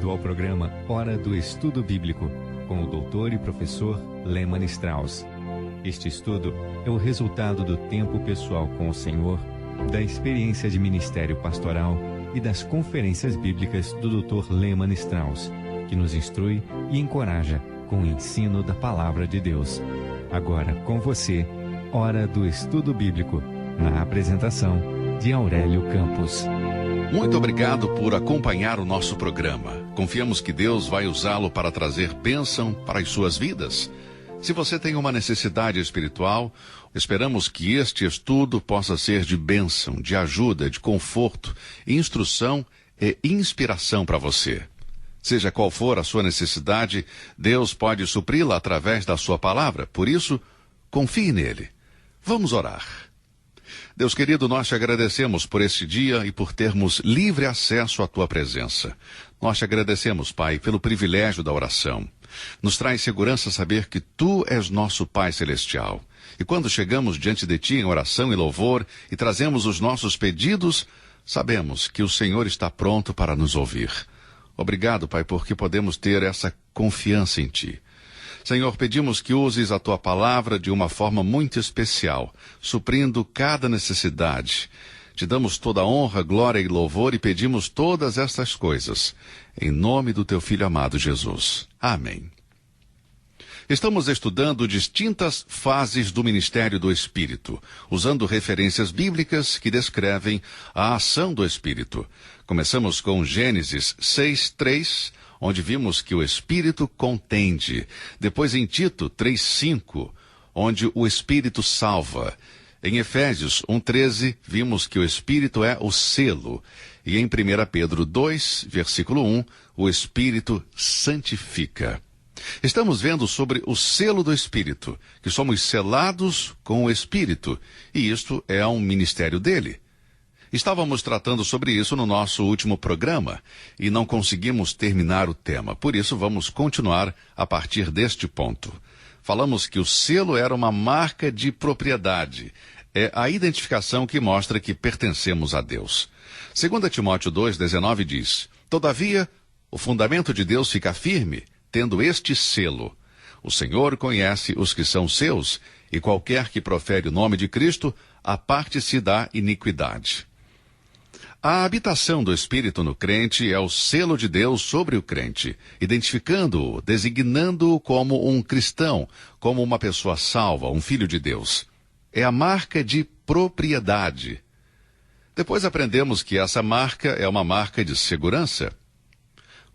bem-vindo ao programa Hora do Estudo Bíblico, com o doutor e professor Lehmann Strauss. Este estudo é o resultado do tempo pessoal com o Senhor, da experiência de ministério pastoral e das conferências bíblicas do Dr. Lehmann Strauss, que nos instrui e encoraja com o ensino da Palavra de Deus. Agora com você, Hora do Estudo Bíblico, na apresentação de Aurélio Campos. Muito obrigado por acompanhar o nosso programa. Confiamos que Deus vai usá-lo para trazer bênção para as suas vidas. Se você tem uma necessidade espiritual, esperamos que este estudo possa ser de bênção, de ajuda, de conforto, instrução e inspiração para você. Seja qual for a sua necessidade, Deus pode supri-la através da sua palavra. Por isso, confie nele. Vamos orar. Deus querido, nós te agradecemos por este dia e por termos livre acesso à tua presença. Nós te agradecemos, Pai, pelo privilégio da oração. Nos traz segurança saber que tu és nosso Pai Celestial. E quando chegamos diante de ti em oração e louvor e trazemos os nossos pedidos, sabemos que o Senhor está pronto para nos ouvir. Obrigado, Pai, porque podemos ter essa confiança em ti. Senhor, pedimos que uses a tua palavra de uma forma muito especial, suprindo cada necessidade. Te damos toda a honra, glória e louvor e pedimos todas estas coisas, em nome do teu Filho amado Jesus. Amém. Estamos estudando distintas fases do ministério do Espírito, usando referências bíblicas que descrevem a ação do Espírito. Começamos com Gênesis 6:3, onde vimos que o Espírito contende. Depois em Tito 3:5, onde o Espírito salva. Em Efésios 1:13, vimos que o Espírito é o selo. E em 1 Pedro 2, versículo 1, o Espírito santifica. Estamos vendo sobre o selo do Espírito, que somos selados com o Espírito, e isto é um ministério dele. Estávamos tratando sobre isso no nosso último programa e não conseguimos terminar o tema, por isso vamos continuar a partir deste ponto. Falamos que o selo era uma marca de propriedade, é a identificação que mostra que pertencemos a Deus. 2 Timóteo 2,19 diz: Todavia, o fundamento de Deus fica firme, tendo este selo. O Senhor conhece os que são seus, e qualquer que profere o nome de Cristo, aparte-se da iniquidade. A habitação do Espírito no crente é o selo de Deus sobre o crente, identificando-o, designando-o como um cristão, como uma pessoa salva, um filho de Deus. É a marca de propriedade. Depois aprendemos que essa marca é uma marca de segurança.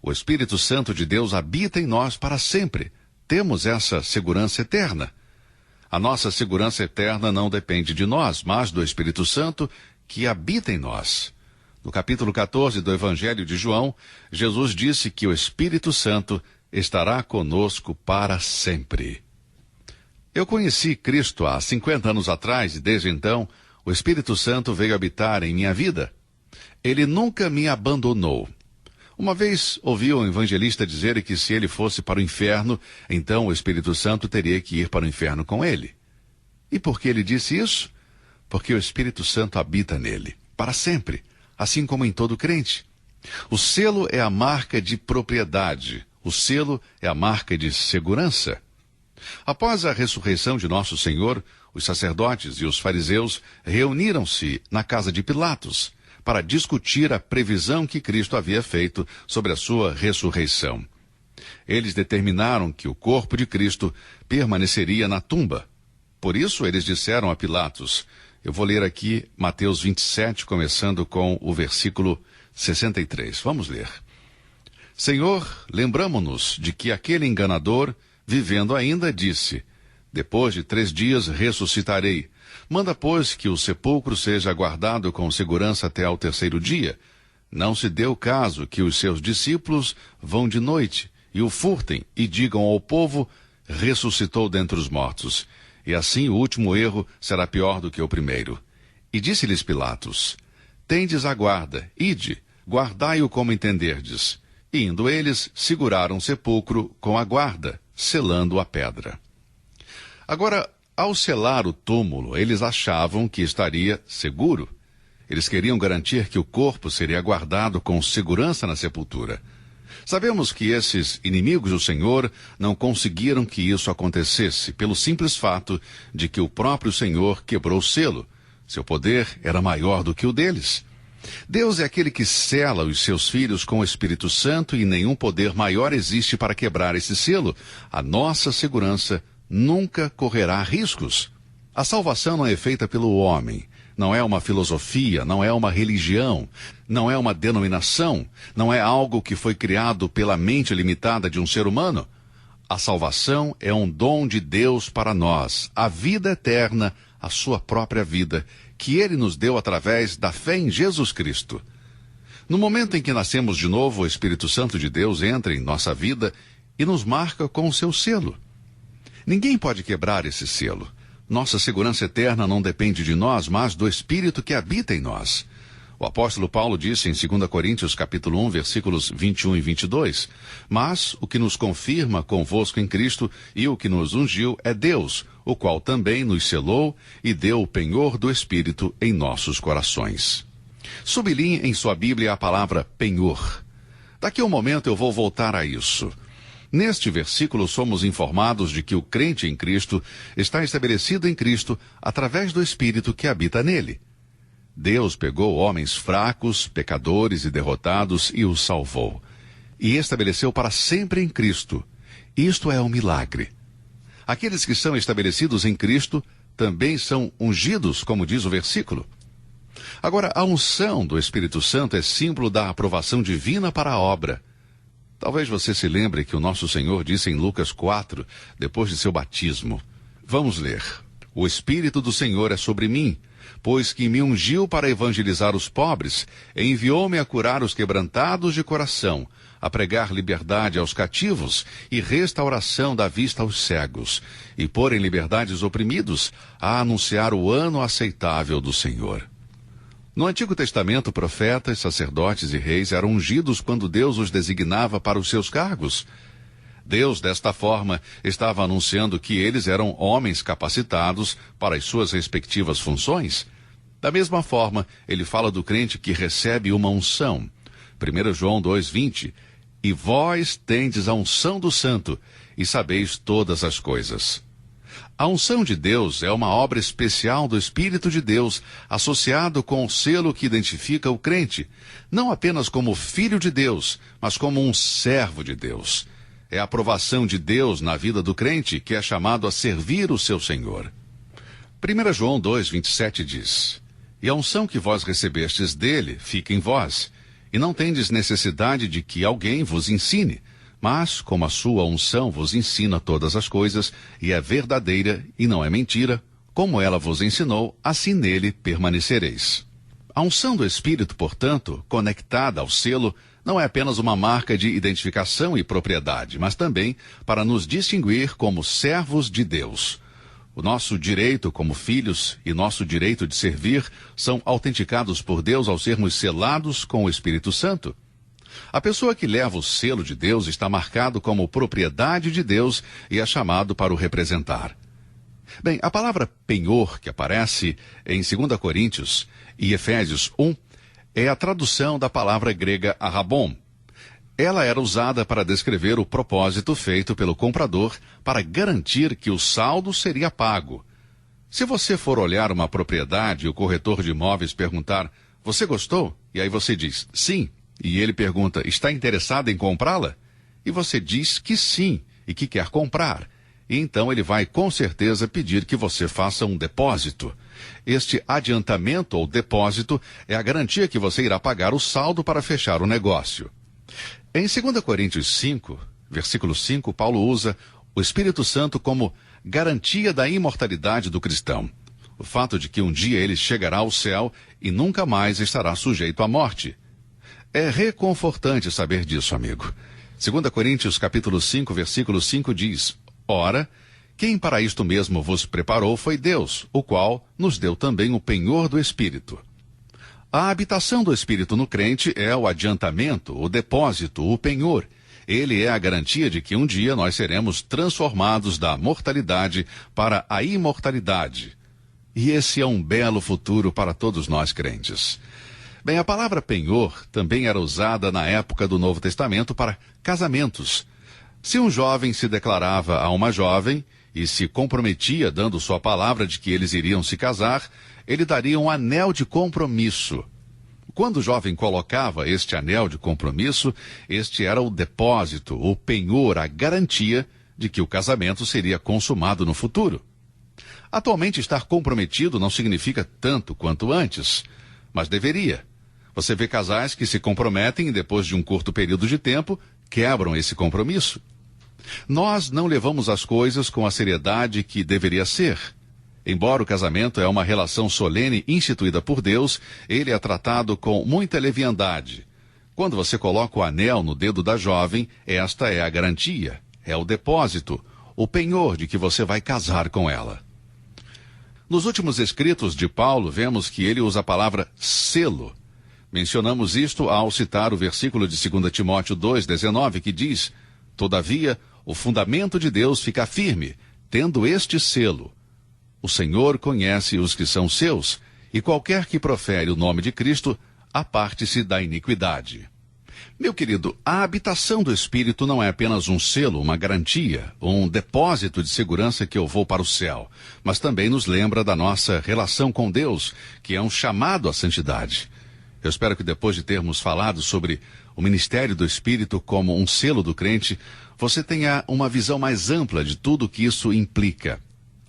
O Espírito Santo de Deus habita em nós para sempre. Temos essa segurança eterna. A nossa segurança eterna não depende de nós, mas do Espírito Santo que habita em nós. No capítulo 14 do Evangelho de João, Jesus disse que o Espírito Santo estará conosco para sempre. Eu conheci Cristo há 50 anos atrás e desde então o Espírito Santo veio habitar em minha vida. Ele nunca me abandonou. Uma vez ouvi um evangelista dizer que se ele fosse para o inferno, então o Espírito Santo teria que ir para o inferno com ele. E por que ele disse isso? Porque o Espírito Santo habita nele, para sempre, assim como em todo crente. O selo é a marca de propriedade, o selo é a marca de segurança. Após a ressurreição de nosso Senhor, os sacerdotes e os fariseus reuniram-se na casa de Pilatos para discutir a previsão que Cristo havia feito sobre a sua ressurreição. Eles determinaram que o corpo de Cristo permaneceria na tumba. Por isso, eles disseram a Pilatos, eu vou ler aqui Mateus 27, começando com o versículo 63. Vamos ler. Senhor, lembramo-nos de que aquele enganador, vivendo ainda, disse, depois de 3 dias ressuscitarei. Manda, pois, que o sepulcro seja guardado com segurança até ao 3º dia. Não se dê o caso que os seus discípulos vão de noite e o furtem e digam ao povo, ressuscitou dentre os mortos. E assim o último erro será pior do que o primeiro. E disse-lhes Pilatos, tendes a guarda, ide, guardai-o como entenderdes. E indo eles, seguraram o sepulcro com a guarda, selando a pedra. Agora, ao selar o túmulo, eles achavam que estaria seguro. Eles queriam garantir que o corpo seria guardado com segurança na sepultura. Sabemos que esses inimigos do Senhor não conseguiram que isso acontecesse, pelo simples fato de que o próprio Senhor quebrou o selo. Seu poder era maior do que o deles. Deus é aquele que sela os seus filhos com o Espírito Santo e nenhum poder maior existe para quebrar esse selo. A nossa segurança nunca correrá riscos. A salvação não é feita pelo homem. Não é uma filosofia, não é uma religião, não é uma denominação, não é algo que foi criado pela mente limitada de um ser humano. A salvação é um dom de Deus para nós, a vida eterna, a sua própria vida, que Ele nos deu através da fé em Jesus Cristo. No momento em que nascemos de novo, o Espírito Santo de Deus entra em nossa vida e nos marca com o seu selo. Ninguém pode quebrar esse selo. Nossa segurança eterna não depende de nós, mas do Espírito que habita em nós. O apóstolo Paulo disse em 2 Coríntios capítulo 1, versículos 21 e 22, mas o que nos confirma convosco em Cristo e o que nos ungiu é Deus, o qual também nos selou e deu o penhor do Espírito em nossos corações. Sublinhe em sua Bíblia a palavra penhor. Daqui a um momento eu vou voltar a isso. Neste versículo somos informados de que o crente em Cristo está estabelecido em Cristo através do Espírito que habita nele. Deus pegou homens fracos, pecadores e derrotados e os salvou. E estabeleceu para sempre em Cristo. Isto é um milagre. Aqueles que são estabelecidos em Cristo também são ungidos, como diz o versículo. Agora, a unção do Espírito Santo é símbolo da aprovação divina para a obra. Talvez você se lembre que o nosso Senhor disse em Lucas 4, depois de seu batismo. Vamos ler. O Espírito do Senhor é sobre mim, pois que me ungiu para evangelizar os pobres, e enviou-me a curar os quebrantados de coração, a pregar liberdade aos cativos e restauração da vista aos cegos, e pôr em liberdade os oprimidos, a anunciar o ano aceitável do Senhor. No Antigo Testamento, profetas, sacerdotes e reis eram ungidos quando Deus os designava para os seus cargos. Deus, desta forma, estava anunciando que eles eram homens capacitados para as suas respectivas funções. Da mesma forma, ele fala do crente que recebe uma unção. 1 João 2,20, e vós tendes a unção do Santo, e sabeis todas as coisas. A unção de Deus é uma obra especial do Espírito de Deus, associado com o selo que identifica o crente, não apenas como filho de Deus, mas como um servo de Deus. É a aprovação de Deus na vida do crente que é chamado a servir o seu Senhor. 1 João 2,27 diz, e a unção que vós recebestes dele fica em vós, e não tendes necessidade de que alguém vos ensine, mas, como a sua unção vos ensina todas as coisas, e é verdadeira e não é mentira, como ela vos ensinou, assim nele permanecereis. A unção do Espírito, portanto, conectada ao selo, não é apenas uma marca de identificação e propriedade, mas também para nos distinguir como servos de Deus. O nosso direito como filhos e nosso direito de servir são autenticados por Deus ao sermos selados com o Espírito Santo. A pessoa que leva o selo de Deus está marcado como propriedade de Deus e é chamado para o representar. Bem, a palavra penhor, que aparece em 2 Coríntios e Efésios 1, é a tradução da palavra grega arrabon. Ela era usada para descrever o propósito feito pelo comprador para garantir que o saldo seria pago. Se você for olhar uma propriedade e o corretor de imóveis perguntar, você gostou? E aí você diz, sim. E ele pergunta, está interessado em comprá-la? E você diz que sim, e que quer comprar. E então ele vai com certeza pedir que você faça um depósito. Este adiantamento ou depósito é a garantia que você irá pagar o saldo para fechar o negócio. Em 2 Coríntios 5, versículo 5, Paulo usa o Espírito Santo como garantia da imortalidade do cristão. O fato de que um dia ele chegará ao céu e nunca mais estará sujeito à morte. É reconfortante saber disso, amigo. 2 Coríntios capítulo 5, versículo 5 diz, ora, quem para isto mesmo vos preparou foi Deus, o qual nos deu também o penhor do Espírito. A habitação do Espírito no crente é o adiantamento, o depósito, o penhor. Ele é a garantia de que um dia nós seremos transformados da mortalidade para a imortalidade. E esse é um belo futuro para todos nós crentes. Bem, a palavra penhor também era usada na época do Novo Testamento para casamentos. Se um jovem se declarava a uma jovem e se comprometia dando sua palavra de que eles iriam se casar, ele daria um anel de compromisso. Quando o jovem colocava este anel de compromisso, este era o depósito, o penhor, a garantia de que o casamento seria consumado no futuro. Atualmente, estar comprometido não significa tanto quanto antes, mas deveria. Você vê casais que se comprometem e depois de um curto período de tempo, quebram esse compromisso. Nós não levamos as coisas com a seriedade que deveria ser. Embora o casamento é uma relação solene instituída por Deus, ele é tratado com muita leviandade. Quando você coloca o anel no dedo da jovem, esta é a garantia, é o depósito, o penhor de que você vai casar com ela. Nos últimos escritos de Paulo, vemos que ele usa a palavra selo. Mencionamos isto ao citar o versículo de 2 Timóteo 2,19, que diz: "Todavia, o fundamento de Deus fica firme, tendo este selo. O Senhor conhece os que são seus, e qualquer que profere o nome de Cristo, aparte-se da iniquidade." Meu querido, a habitação do Espírito não é apenas um selo, uma garantia, um depósito de segurança que eu vou para o céu, mas também nos lembra da nossa relação com Deus, que é um chamado à santidade. Eu espero que depois de termos falado sobre o ministério do Espírito como um selo do crente, você tenha uma visão mais ampla de tudo o que isso implica.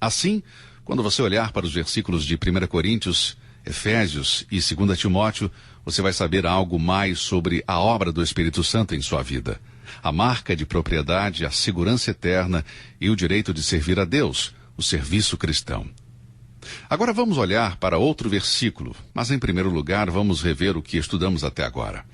Assim, quando você olhar para os versículos de 1 Coríntios, Efésios e 2 Timóteo, você vai saber algo mais sobre a obra do Espírito Santo em sua vida. A marca de propriedade, a segurança eterna e o direito de servir a Deus, o serviço cristão. Agora vamos olhar para outro versículo, mas em primeiro lugar vamos rever o que estudamos até agora.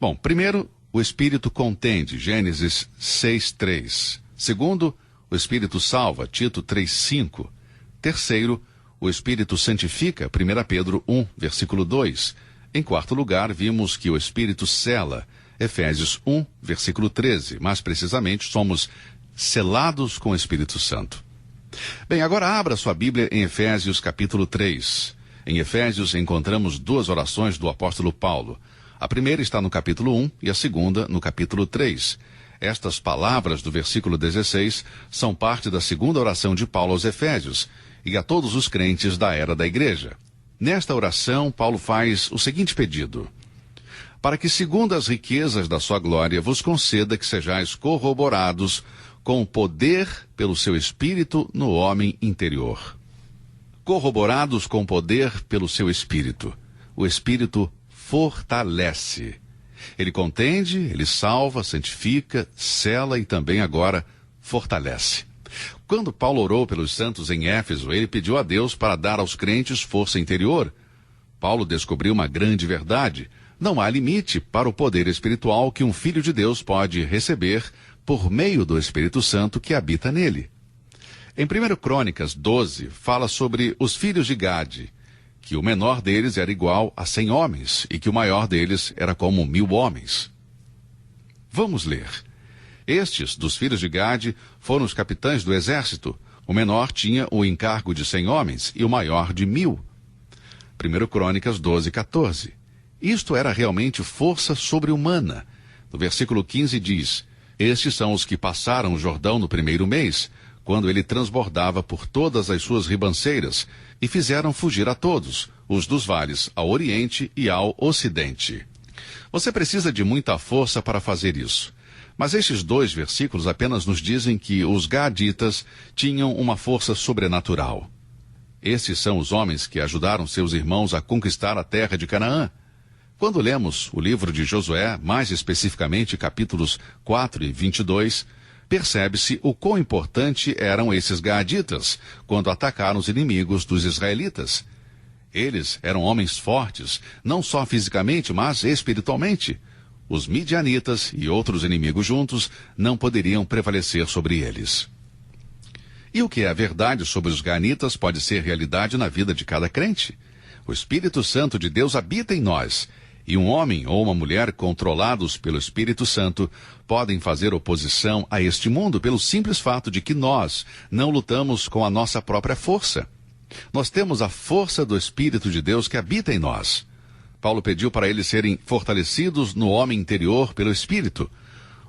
Bom, primeiro, o Espírito contende, Gênesis 6:3. Segundo, o Espírito salva, Tito 3:5. Terceiro, o Espírito santifica, 1 Pedro 1, versículo 2. Em quarto lugar, vimos que o Espírito sela, Efésios 1, versículo 13. Mais precisamente, somos selados com o Espírito Santo. Bem, agora abra sua Bíblia em Efésios capítulo 3. Em Efésios encontramos duas orações do apóstolo Paulo. A primeira está no capítulo 1 e a segunda no capítulo 3. Estas palavras do versículo 16 são parte da segunda oração de Paulo aos Efésios e a todos os crentes da era da igreja. Nesta oração, Paulo faz o seguinte pedido: "Para que, segundo as riquezas da sua glória, vos conceda que sejais corroborados com o poder pelo seu Espírito no homem interior." Corroborados com poder pelo seu Espírito. O Espírito fortalece. Ele contende, ele salva, santifica, sela e também agora fortalece. Quando Paulo orou pelos santos em Éfeso, ele pediu a Deus para dar aos crentes força interior. Paulo descobriu uma grande verdade: não há limite para o poder espiritual que um filho de Deus pode receber por meio do Espírito Santo que habita nele. Em 1 Crônicas 12, fala sobre os filhos de Gade, que o menor deles era igual a 100 homens e que o maior deles era como 1000 homens. Vamos ler. Estes, dos filhos de Gade, foram os capitães do exército. O menor tinha o encargo de 100 homens e o maior de 1000. 1 Crônicas 12:14. Isto era realmente força sobre-humana. No versículo 15 diz: "Estes são os que passaram o Jordão no primeiro mês, quando ele transbordava por todas as suas ribanceiras, e fizeram fugir a todos, os dos vales, ao oriente e ao ocidente." Você precisa de muita força para fazer isso. Mas estes dois versículos apenas nos dizem que os gaditas tinham uma força sobrenatural. Estes são os homens que ajudaram seus irmãos a conquistar a terra de Canaã. Quando lemos o livro de Josué, mais especificamente capítulos 4 e 22, percebe-se o quão importante eram esses gaditas quando atacaram os inimigos dos israelitas. Eles eram homens fortes, não só fisicamente, mas espiritualmente. Os midianitas e outros inimigos juntos não poderiam prevalecer sobre eles. E o que é a verdade sobre os ganitas pode ser realidade na vida de cada crente. O Espírito Santo de Deus habita em nós, e um homem ou uma mulher controlados pelo Espírito Santo podem fazer oposição a este mundo pelo simples fato de que nós não lutamos com a nossa própria força. Nós temos a força do Espírito de Deus que habita em nós. Paulo pediu para eles serem fortalecidos no homem interior pelo Espírito.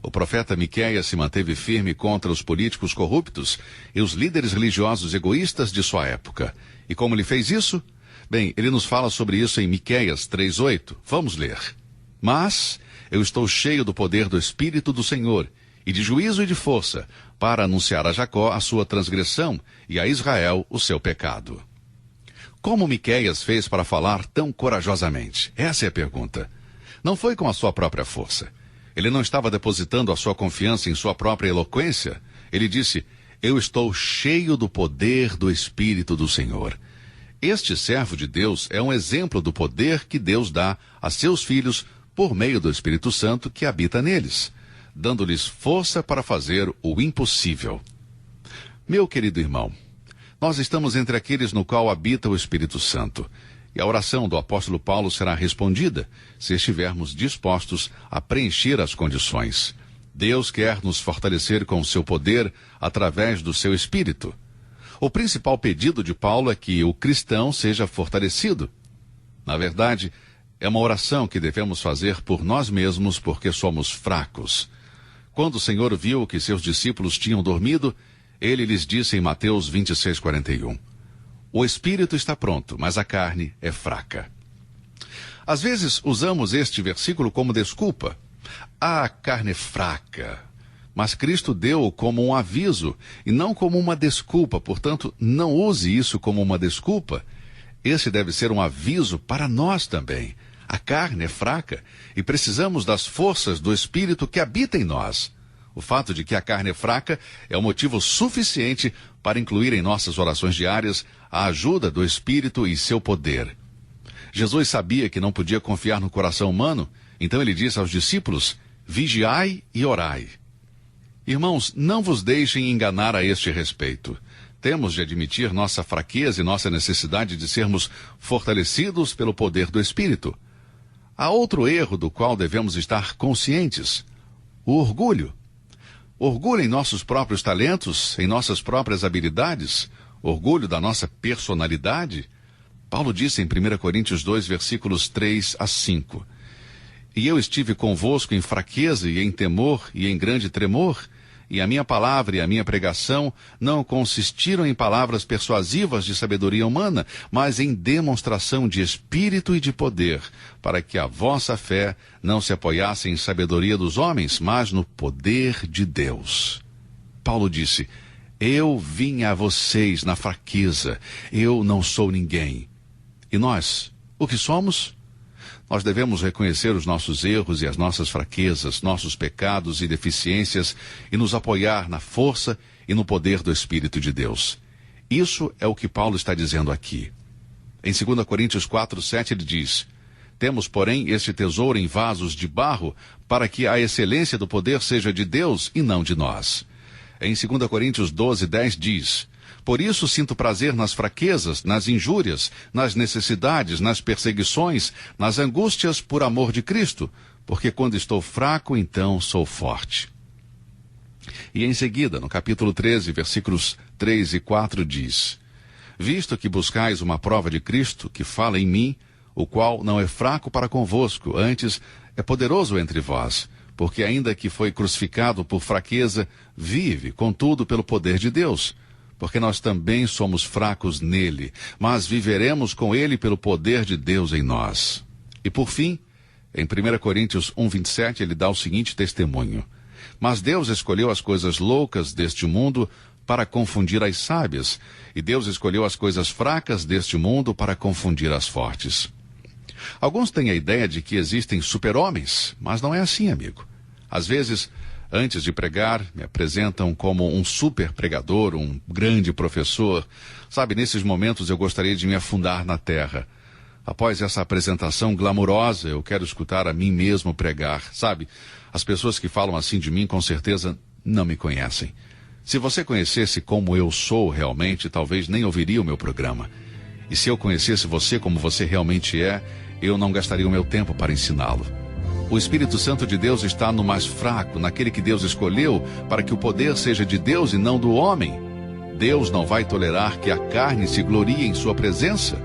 O profeta Miqueias se manteve firme contra os políticos corruptos e os líderes religiosos egoístas de sua época. E como ele fez isso? Bem, ele nos fala sobre isso em Miqueias 3:8. Vamos ler. Mas eu estou cheio do poder do Espírito do Senhor, e de juízo e de força, para anunciar a Jacó a sua transgressão e a Israel o seu pecado. Como Miqueias fez para falar tão corajosamente? Essa é a pergunta. Não foi com a sua própria força. Ele não estava depositando a sua confiança em sua própria eloquência. Ele disse, eu estou cheio do poder do Espírito do Senhor. Este servo de Deus é um exemplo do poder que Deus dá a seus filhos por meio do Espírito Santo que habita neles, dando-lhes força para fazer o impossível. Meu querido irmão, nós estamos entre aqueles no qual habita o Espírito Santo, e a oração do apóstolo Paulo será respondida se estivermos dispostos a preencher as condições. Deus quer nos fortalecer com o seu poder através do seu Espírito. O principal pedido de Paulo é que o cristão seja fortalecido. Na verdade, é uma oração que devemos fazer por nós mesmos porque somos fracos. Quando o Senhor viu que seus discípulos tinham dormido, ele lhes disse em Mateus 26:41, o espírito está pronto, mas a carne é fraca. Às vezes usamos este versículo como desculpa. A carne é fraca. Mas Cristo deu como um aviso e não como uma desculpa. Portanto, não use isso como uma desculpa. Esse deve ser um aviso para nós também. A carne é fraca e precisamos das forças do Espírito que habita em nós. O fato de que a carne é fraca é um motivo suficiente para incluir em nossas orações diárias a ajuda do Espírito e seu poder. Jesus sabia que não podia confiar no coração humano, então ele disse aos discípulos, vigiai e orai. Irmãos, não vos deixem enganar a este respeito. Temos de admitir nossa fraqueza e nossa necessidade de sermos fortalecidos pelo poder do Espírito. Há outro erro do qual devemos estar conscientes: o orgulho. Orgulho em nossos próprios talentos, em nossas próprias habilidades, orgulho da nossa personalidade. Paulo disse em 1 Coríntios 2, versículos 3-5, e eu estive convosco em fraqueza e em temor e em grande tremor, e a minha palavra e a minha pregação não consistiram em palavras persuasivas de sabedoria humana, mas em demonstração de espírito e de poder, para que a vossa fé não se apoiasse em sabedoria dos homens, mas no poder de Deus. Paulo disse, eu vim a vocês na fraqueza, eu não sou ninguém. E nós, o que somos? Nós devemos reconhecer os nossos erros e as nossas fraquezas, nossos pecados e deficiências e nos apoiar na força e no poder do Espírito de Deus. Isso é o que Paulo está dizendo aqui. Em 2 Coríntios 4:7 ele diz, temos, porém, este tesouro em vasos de barro, para que a excelência do poder seja de Deus e não de nós. Em 2 Coríntios 12:10 diz, por isso sinto prazer nas fraquezas, nas injúrias, nas necessidades, nas perseguições, nas angústias por amor de Cristo, porque quando estou fraco, então sou forte. E em seguida, no capítulo 13, versículos 3 e 4 diz, visto que buscais uma prova de Cristo, que fala em mim, o qual não é fraco para convosco, antes é poderoso entre vós, porque ainda que foi crucificado por fraqueza, vive, contudo, pelo poder de Deus. Porque nós também somos fracos nele, mas viveremos com ele pelo poder de Deus em nós. E por fim, em 1 Coríntios 1:27, ele dá o seguinte testemunho. Mas Deus escolheu as coisas loucas deste mundo para confundir as sábias, e Deus escolheu as coisas fracas deste mundo para confundir as fortes. Alguns têm a ideia de que existem super-homens, mas não é assim, amigo. Às vezes, antes de pregar, me apresentam como um super pregador, um grande professor. Sabe, nesses momentos eu gostaria de me afundar na terra. Após essa apresentação glamurosa, eu quero escutar a mim mesmo pregar. Sabe, as pessoas que falam assim de mim, com certeza, não me conhecem. Se você conhecesse como eu sou realmente, talvez nem ouviria o meu programa. E se eu conhecesse você como você realmente é, eu não gastaria o meu tempo para ensiná-lo. O Espírito Santo de Deus está no mais fraco, naquele que Deus escolheu, para que o poder seja de Deus e não do homem. Deus não vai tolerar que a carne se glorie em sua presença.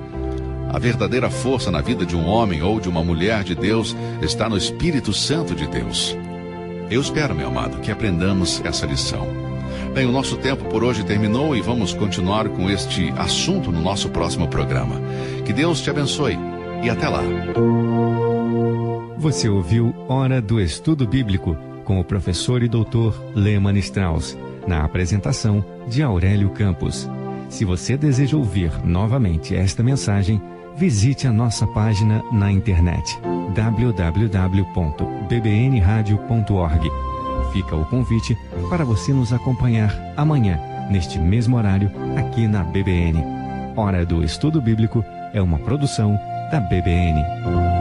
A verdadeira força na vida de um homem ou de uma mulher de Deus está no Espírito Santo de Deus. Eu espero, meu amado, que aprendamos essa lição. Bem, o nosso tempo por hoje terminou e vamos continuar com este assunto no nosso próximo programa. Que Deus te abençoe e até lá. Você ouviu Hora do Estudo Bíblico com o professor e doutor Lehmann Strauss, na apresentação de Aurélio Campos. Se você deseja ouvir novamente esta mensagem, visite a nossa página na internet www.bbnradio.org. Fica o convite para você nos acompanhar amanhã, neste mesmo horário, aqui na BBN. Hora do Estudo Bíblico é uma produção da BBN.